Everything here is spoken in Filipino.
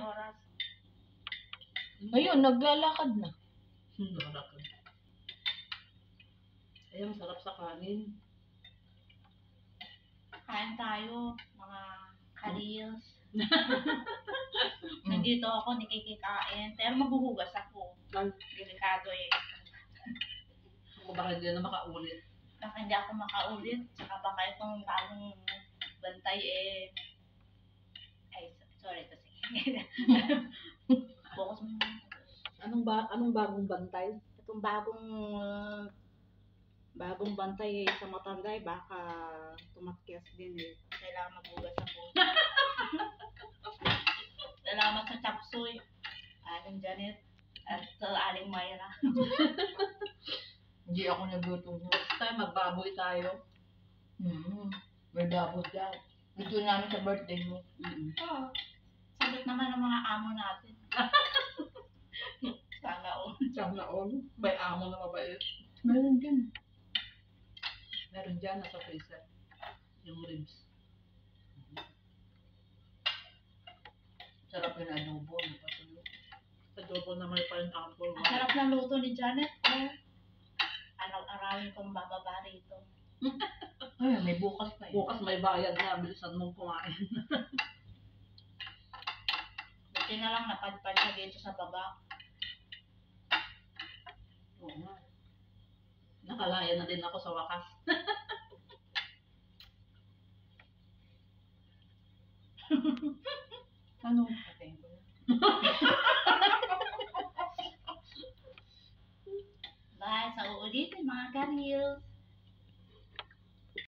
oras. Ngayon, naglalakad na. Nakalakad. Ay, masarap sa kanin. Kain tayo, mga ka-reels. Nandito ako, nakikikain. Pero maghuhugas ako. Delikado eh. Ako baka hindi na makaulit. Baka hindi ako makaulit. Tsaka baka itong bagong bantay eh. Ay, sorry kasi. Focus mo. Anong bagong bantay? Itong bagong bantay eh, sa matanda eh, baka tumakyas din eh. Kailangan maghugas ako. Salamat sa chapsuy. Aling Janet at Aling Mayra. Hindi ako nagluto. Next time, magbaboy tayo. May baboy daw. Gusto namin sa birthday mo. Oo. Sagot naman ng mga amo natin. Sana all. Sana all. May amo na mabait. Meron din. Meron dyan, nasa freezer. Yung ribs. Sarap yung adobo. Napatulo. Sa dobo na may pineapple. Ang sarap ng luto ni Janet. Oh. Araw-arawin kong bababa rito. Ay, may bukas pa eh. Bukas may bayad na, bilisan mong kumain. Buti na lang napadpad siya dito sa baba. Oo nga. Nakalaya na din ako sa wakas. Ano? Patayin ko na. Bye, sa uulitin mga ka-reels.